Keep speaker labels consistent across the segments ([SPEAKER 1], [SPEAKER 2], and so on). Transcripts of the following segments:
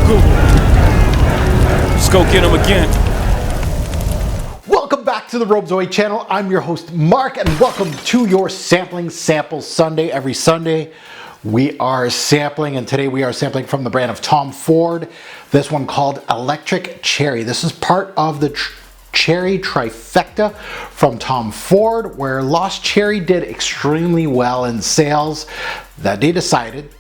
[SPEAKER 1] Google. Let's go get him again.
[SPEAKER 2] Welcome back to the Robezoid channel. I'm your host, Mark, and welcome to your Sampling Sample Sunday. Every Sunday, we are sampling, and today we are sampling from the brand of Tom Ford. This one called Electric Cherry. This is part of the Cherry Trifecta from Tom Ford, where Lost Cherry did extremely well in sales, that they decided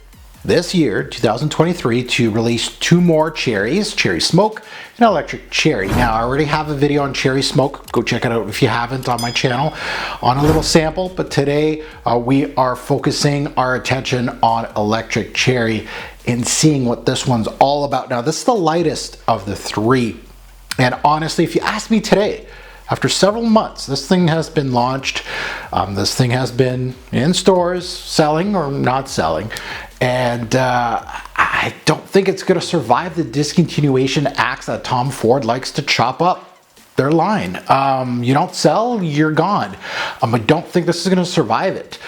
[SPEAKER 2] this year, 2023, to release two more cherries, Cherry Smoke and Electric Cherry. Now, I already have a video on Cherry Smoke. Go check it out if you haven't on my channel on a little sample. But today, we are focusing our attention on Electric Cherry and seeing what this one's all about. Now, this is the lightest of the three. And honestly, if you ask me today, after several months, this thing has been launched. This thing has been in stores, selling or not selling. And I don't think it's going to survive the discontinuation acts that Tom Ford likes to chop up their line. You don't sell, you're gone. I don't think this is going to survive it.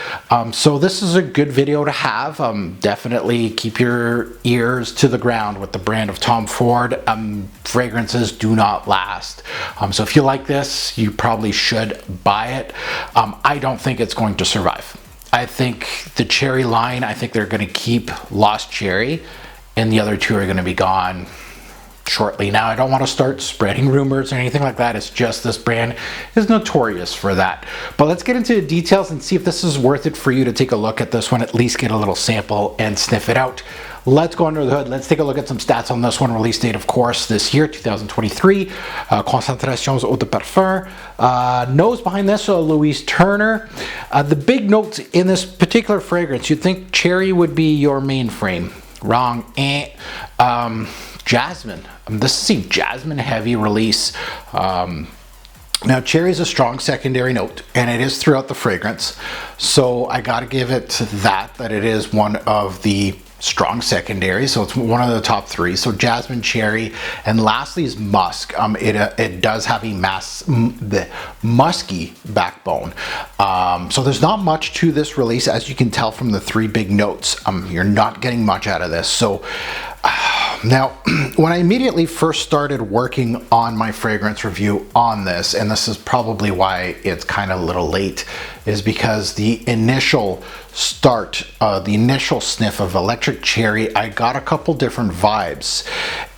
[SPEAKER 2] So this is a good video to have. Definitely keep your ears to the ground with the brand of Tom Ford. Fragrances do not last. So if you like this, you probably should buy it. I don't think it's going to survive. I think the cherry line, I think they're going to keep Lost Cherry, and the other two are going to be gone shortly. Now, I don't want to start spreading rumors or anything like that. It's just this brand is notorious for that. But let's get into the details and see if this is worth it for you to take a look at this one, at least get a little sample and sniff it out. Let's go under the hood. Let's take a look at some stats on this one. Release date, of course, this year, 2023. Concentrations eau de parfum. Nose behind this, Louise Turner. The big notes in this particular fragrance, you'd think cherry would be your mainframe. Wrong. Jasmine. This is a jasmine heavy release. Now, cherry is a strong secondary note, and it is throughout the fragrance. So I got to give it that it is one of the strong secondary. So it's one of the top three. So jasmine, cherry, and lastly is musk. It does have the musky backbone. So there's not much to this release, as you can tell from the three big notes. You're not getting much out of this. So now, when I immediately first started working on my fragrance review on this, and this is probably why it's kind of a little late, is because the initial start, the initial sniff of Electric Cherry, I got a couple different vibes.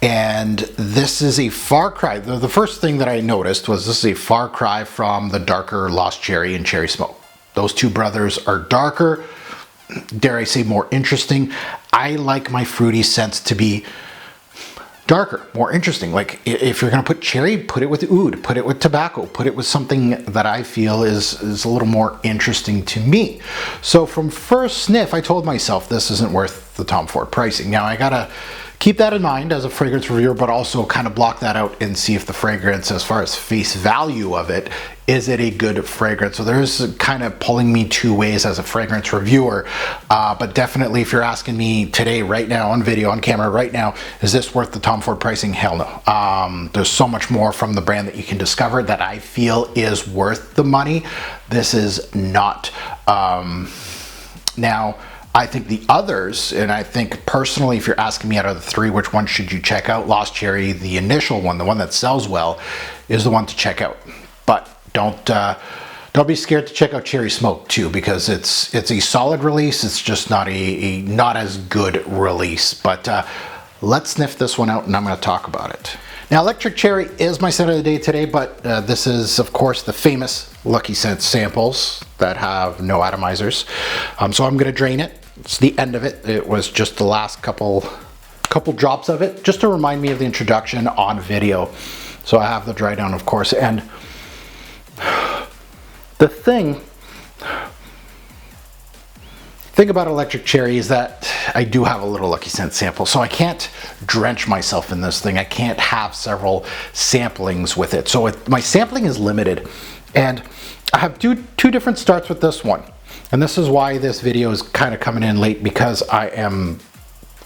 [SPEAKER 2] And this is a far cry. The first thing that I noticed was this is a far cry from the darker Lost Cherry and Cherry Smoke. Those two brothers are darker, dare I say more interesting. I like my fruity scents to be darker, more interesting. Like if you're going to put cherry, put it with oud, put it with tobacco, put it with something that I feel is a little more interesting to me. So from first sniff, I told myself this isn't worth the Tom Ford pricing. Now I gotta keep that in mind as a fragrance reviewer, but also kind of block that out and see if the fragrance, as far as face value of it, is it a good fragrance? So there's kind of pulling me two ways as a fragrance reviewer. But definitely, if you're asking me today, right now, on video, on camera, right now, is this worth the Tom Ford pricing? Hell no. There's so much more from the brand that you can discover that I feel is worth the money. This is not. Now, I think the others, and I think personally, if you're asking me out of the three, which one should you check out? Lost Cherry, the initial one, the one that sells well, is the one to check out. But don't be scared to check out Cherry Smoke too, because it's a solid release. It's just not a not as good release. But let's sniff this one out, and I'm going to talk about it. Now, Electric Cherry is my scent of the day today, but this is, of course, the famous Lucky Scent samples that have no atomizers. So I'm going to drain it. It's the end of it. It was just the last couple drops of it, just to remind me of the introduction on video. So I have the dry down, of course. And the thing about Electric Cherry is that I do have a little Lucky Scent sample, so I can't drench myself in this thing. I can't have several samplings with it. So my sampling is limited, and I have two different starts with this one. And this is why this video is kind of coming in late, because I am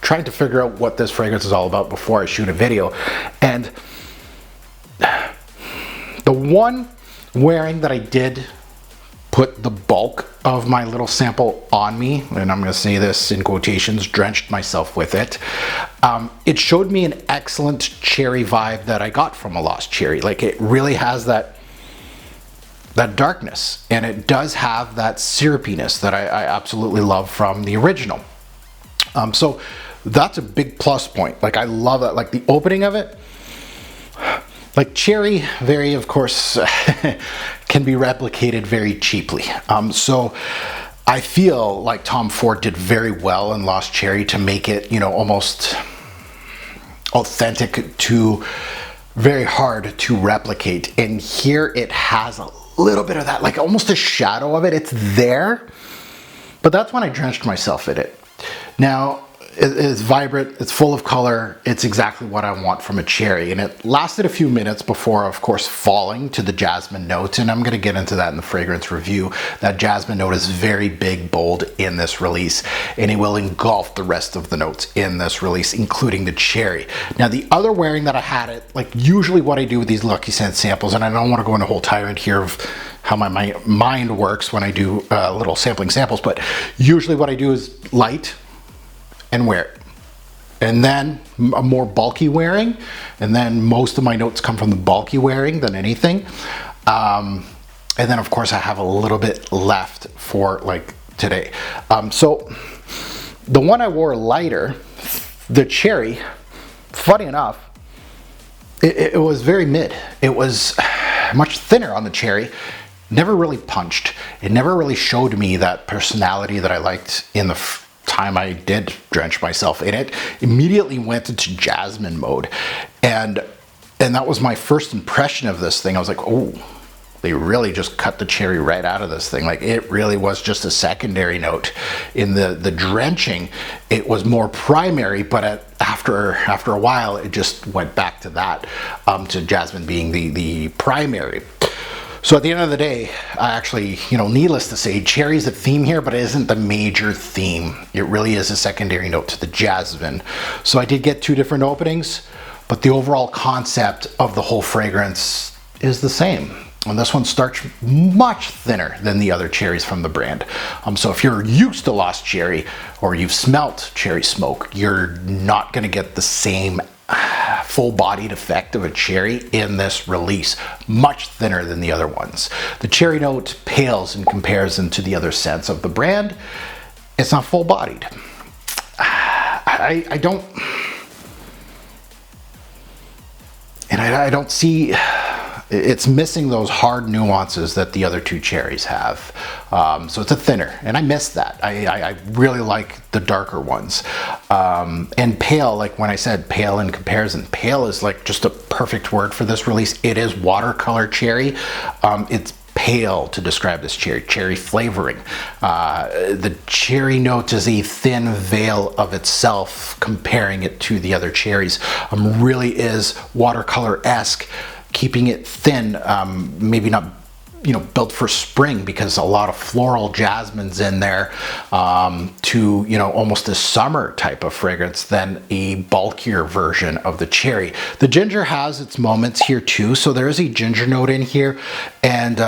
[SPEAKER 2] trying to figure out what this fragrance is all about before I shoot a video. And the one wearing that I did put the bulk of my little sample on me, and I'm going to say this in quotations, drenched myself with it, it showed me an excellent cherry vibe that I got from a Lost Cherry. Like, it really has that darkness, and it does have that syrupiness that I absolutely love from the original. So that's a big plus point. Like, I love it. Like, the opening of it, like cherry, very, of course, can be replicated very cheaply. So I feel like Tom Ford did very well in Lost Cherry to make it, you know, almost authentic to very hard to replicate. And here it has a little bit of that, like almost a shadow of it. It's there, but that's when I drenched myself in it. Now, it's vibrant, it's full of color, it's exactly what I want from a cherry, and it lasted a few minutes before, of course, falling to the jasmine note, and I'm going to get into that in the fragrance review. That jasmine note is very big, bold in this release, and it will engulf the rest of the notes in this release, including the cherry. Now, the other wearing that I had it, like usually what I do with these Lucky Scent samples, and I don't want to go into a whole tirade here of how my mind works when I do little sampling samples, but usually what I do is light and wear it, and then a more bulky wearing, and then most of my notes come from the bulky wearing than anything, and then of course I have a little bit left for like today. So the one I wore lighter, the cherry, funny enough, it was very mid. It was much thinner on the cherry, never really punched. It never really showed me that personality that I liked in the time I did drench myself in it. Immediately went into jasmine mode, and that was my first impression of this thing. I was like, oh, they really just cut the cherry right out of this thing. Like, it really was just a secondary note. In the drenching, it was more primary, but after a while it just went back to that, to jasmine being the primary. So at the end of the day, I actually, you know, needless to say, cherry's the theme here, but it isn't the major theme. It really is a secondary note to the jasmine. So I did get two different openings, but the overall concept of the whole fragrance is the same. And this one starts much thinner than the other cherries from the brand. So if you're used to Lost Cherry, or you've smelt cherry smoke, you're not gonna get the same full-bodied effect of a cherry in this release. Much thinner than the other ones. The cherry note pales in comparison to the other scents of the brand. It's not full-bodied. I don't see, it's missing those hard nuances that the other two cherries have. So it's a thinner, and I miss that. I really like the darker ones. And pale, like when I said pale in comparison, pale is like just a perfect word for this release. It is watercolor cherry. It's pale to describe this cherry flavoring. The cherry note is a thin veil of itself comparing it to the other cherries. Really is watercolor-esque, keeping it thin, maybe not, you know, built for spring, because a lot of floral jasmines in there, to, you know, almost a summer type of fragrance than a bulkier version of the cherry. The ginger has its moments here too, so there is a ginger note in here, and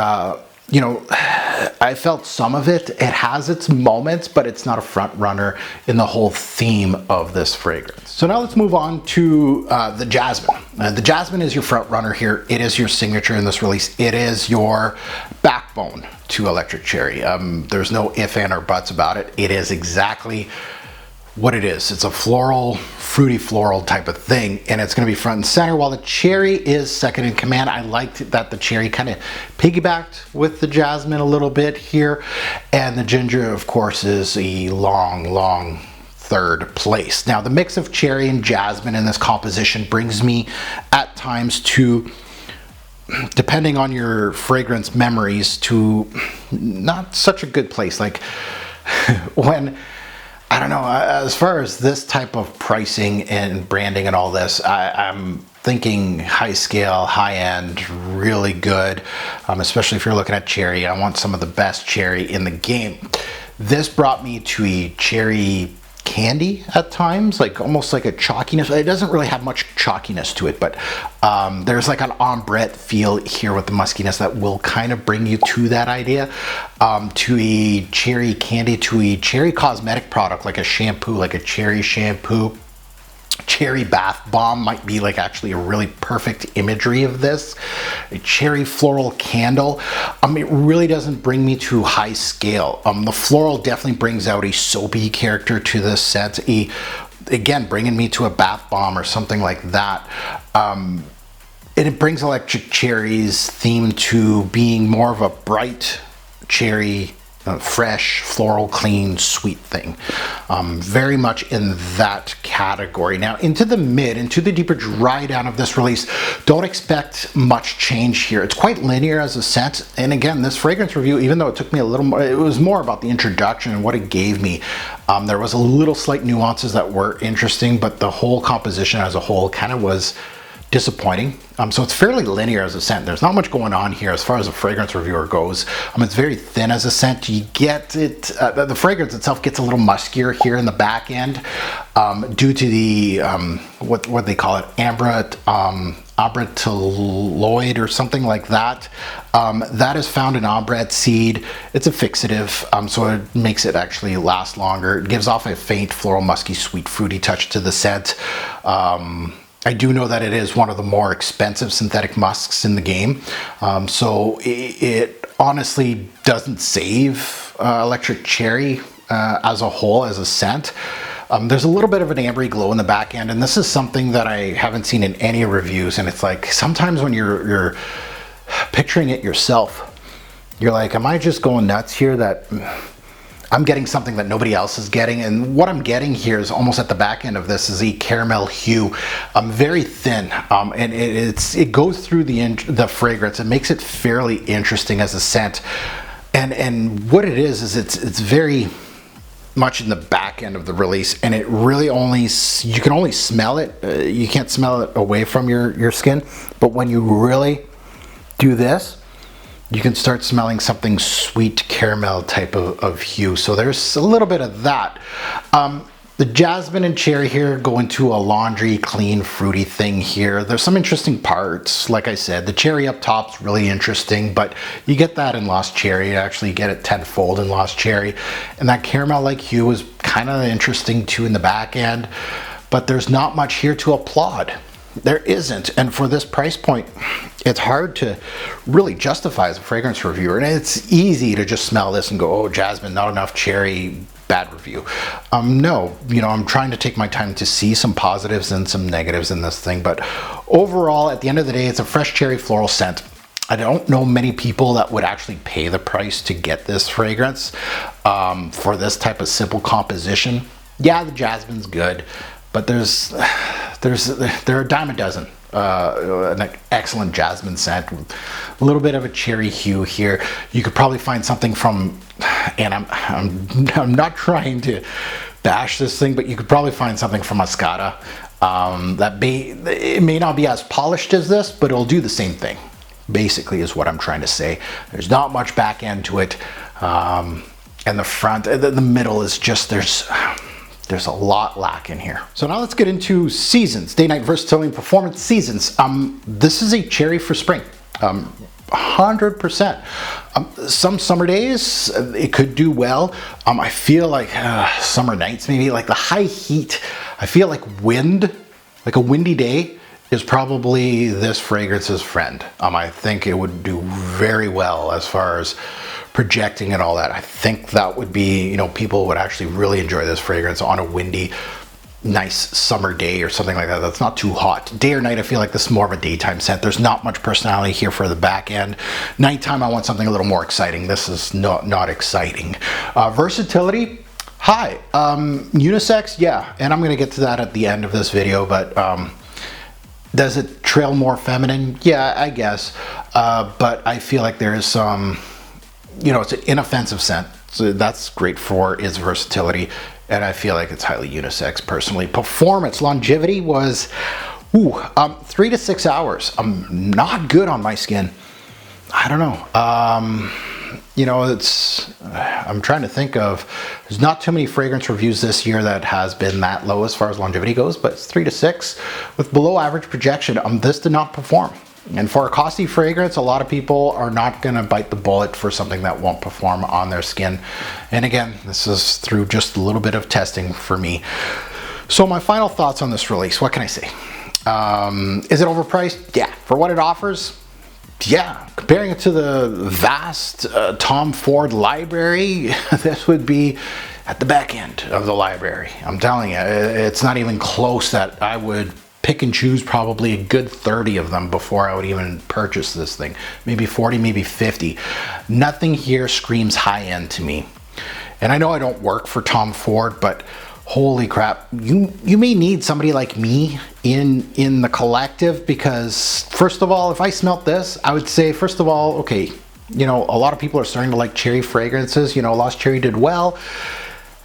[SPEAKER 2] you know, I felt some of it. It has its moments, but it's not a front runner in the whole theme of this fragrance. So now let's move on to the jasmine. The jasmine is your front runner here. It is your signature in this release. It is your backbone to Electric Cherry. There's no if, and, or buts about it. It is exactly what it is. It's a floral, fruity floral type of thing, and it's going to be front and center, while the cherry is second in command. I liked that the cherry kind of piggybacked with the jasmine a little bit here, and the ginger, of course, is a long third place. Now, the mix of cherry and jasmine in this composition brings me at times to, depending on your fragrance memories, to not such a good place. Like when, I don't know, as far as this type of pricing and branding and all this, I'm thinking high scale, high end, really good, especially if you're looking at cherry. I want some of the best cherry in the game. This brought me to a cherry candy at times, like almost like a chalkiness. It doesn't really have much chalkiness to it, but there's like an ombre feel here with the muskiness that will kind of bring you to that idea, to a cherry candy, to a cherry cosmetic product, like a shampoo, like a cherry shampoo. Cherry bath bomb might be like actually a really perfect imagery of this. A cherry floral candle. It really doesn't bring me to high scale. The floral definitely brings out a soapy character to this scent. Again, bringing me to a bath bomb or something like that. It brings electric cherries theme to being more of a bright cherry, fresh, floral, clean, sweet thing. Very much in that category. Now into the deeper dry down of this release, don't expect much change here. It's quite linear as a scent. And again, this fragrance review, even though it took me a little more, it was more about the introduction and what it gave me. There was a little slight nuances that were interesting, but the whole composition as a whole kind of was disappointing. So it's fairly linear as a scent. There's not much going on here as far as a fragrance reviewer goes. It's very thin as a scent. You get it, the fragrance itself gets a little muskier here in the back end, due to the, what they call it, ambratelloid or something like that. That is found in ombre seed. It's a fixative, so it makes it actually last longer. It gives off a faint floral, musky, sweet, fruity touch to the scent. I do know that it is one of the more expensive synthetic musks in the game, so it honestly doesn't save electric cherry as a whole, as a scent. There's a little bit of an ambery glow in the back end, and this is something that I haven't seen in any reviews, and it's like sometimes when you're picturing it yourself, you're like, am I just going nuts here that I'm getting something that nobody else is getting? And what I'm getting here is almost at the back end of this is a caramel hue, very thin, and it goes through the fragrance. It makes it fairly interesting as a scent, and what it is it's very much in the back end of the release, and it really you can only smell it. You can't smell it away from your skin, but when you really do this, you can start smelling something sweet caramel type of hue. So there's a little bit of that. The jasmine and cherry here go into a laundry, clean, fruity thing here. There's some interesting parts. Like I said, the cherry up top's really interesting, but you get that in Lost Cherry. You actually get it tenfold in Lost Cherry. And that caramel-like hue is kind of interesting too in the back end, but there's not much here to applaud. There isn't, and for this price point, it's hard to really justify as a fragrance reviewer. And it's easy to just smell this and go, oh, jasmine, not enough cherry, bad review. No, I'm trying to take my time to see some positives and some negatives in this thing, but overall, at the end of the day, it's a fresh cherry floral scent. I don't know many people that would actually pay the price to get this fragrance for this type of simple composition. Yeah, the jasmine's good, but there are a dime a dozen. An excellent jasmine scent with a little bit of a cherry hue here. You could probably find something from, and I'm not trying to bash this thing, but you could probably find something from Moscata it may not be as polished as this, but it'll do the same thing. Basically, is what I'm trying to say. There's not much back end to it, and the front, the middle is just there's a lot lacking here. So now let's get into seasons. Day, night, versatility, and performance seasons. This is a cherry for spring. 100%. Some summer days, it could do well. I feel like summer nights, maybe like the high heat. I feel like like a windy day is probably this fragrance's friend. I think it would do very well as far as projecting and all that. I think that would be, people would actually really enjoy this fragrance on a windy, nice summer day or something like that. That's not too hot. Day or night, I feel like this is more of a daytime scent. There's not much personality here for the back end. Nighttime, I want something a little more exciting. This is not exciting. Versatility, high. Unisex, yeah. And I'm going to get to that at the end of this video, but does it trail more feminine? Yeah, I guess. But I feel like there is some, it's an inoffensive scent. So that's great for its versatility. And I feel like it's highly unisex personally. Performance, longevity was 3 to 6 hours. Not good on my skin. I don't know. you know, I'm trying to think of, there's not too many fragrance reviews this year that has been that low as far as longevity goes, but it's 3 to 6 with below average projection. This did not perform. And for a costly fragrance, a lot of people are not going to bite the bullet for something that won't perform on their skin. And again, this is through just a little bit of testing for me. So my final thoughts on this release, what can I say? Is it overpriced? Yeah. For what it offers? Yeah. Comparing it to the vast Tom Ford library, this would be at the back end of the library. I'm telling you, it's not even close. That I would pick and choose probably a good 30 of them before I would even purchase this thing. Maybe 40, maybe 50. Nothing here screams high end to me. And I know I don't work for Tom Ford, but holy crap, you may need somebody like me in the collective, because first of all, if I smelt this, I would say, first of all, okay, you know, a lot of people are starting to like cherry fragrances. You know, Lost Cherry did well.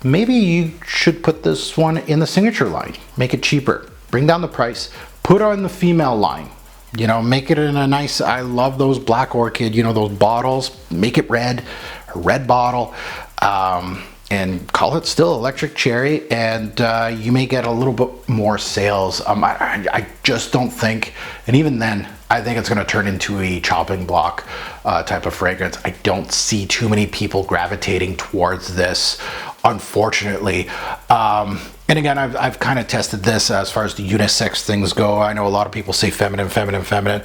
[SPEAKER 2] Maybe you should put this one in the signature line, make it cheaper, bring down the price, put on the female line, you know, make it in a nice, I love those Black Orchid, you know, those bottles, make it red, a red bottle, and call it still Electric Cherry, and you may get a little bit more sales. I just don't think, and even then, I think it's going to turn into a chopping block type of fragrance. I don't see too many people gravitating towards this, unfortunately. And again, I've kind of tested this as far as the unisex things go. I know a lot of people say feminine, feminine, feminine.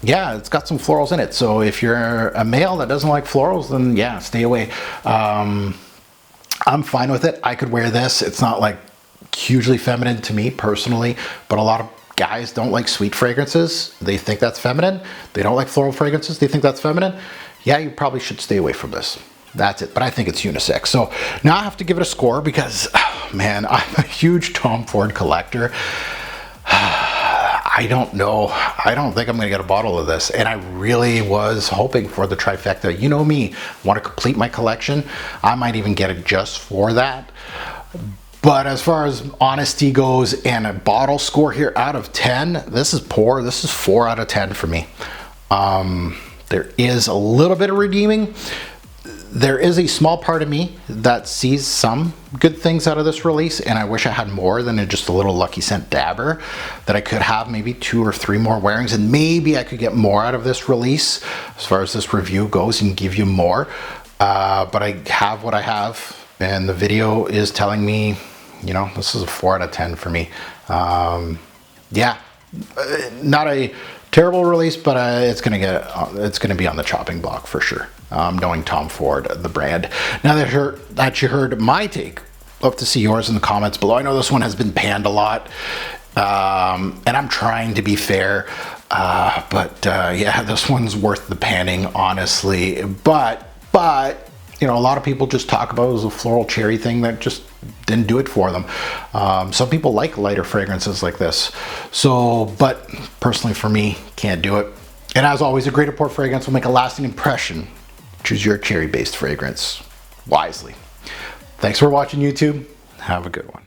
[SPEAKER 2] Yeah, it's got some florals in it. So if you're a male that doesn't like florals, then yeah, stay away. I'm fine with it. I could wear this. It's not like hugely feminine to me personally, but a lot of guys don't like sweet fragrances. They think that's feminine. They don't like floral fragrances. They think that's feminine. Yeah, you probably should stay away from this. That's it. But I think it's unisex. So now I have to give it a score because, oh, man, I'm a huge Tom Ford collector. I don't know. I don't think I'm going to get a bottle of this. And I really was hoping for the trifecta. You know me, want to complete my collection. I might even get it just for that. But as far as honesty goes and a bottle score here out of 10, this is poor. This is 4 out of 10 for me. There is a little bit of redeeming. There is a small part of me that sees some good things out of this release, and I wish I had more than just a little Lucky Scent dabber, that I could have maybe 2 or 3 more wearings, and maybe I could get more out of this release as far as this review goes and give you more. But I have what I have, and the video is telling me, you know, this is a 4 out of 10 for me. Yeah, not a terrible release, but it's gonna be on the chopping block for sure. Knowing Tom Ford, the brand. Now that you heard my take, love to see yours in the comments below. I know this one has been panned a lot, and I'm trying to be fair, but yeah, this one's worth the panning, honestly. But you know, a lot of people just talk about it as a floral cherry thing that just didn't do it for them. Some people like lighter fragrances like this. So, but personally for me, can't do it. And as always, a great import fragrance will make a lasting impression. Choose your cherry-based fragrance wisely. Thanks for watching, YouTube. Have a good one.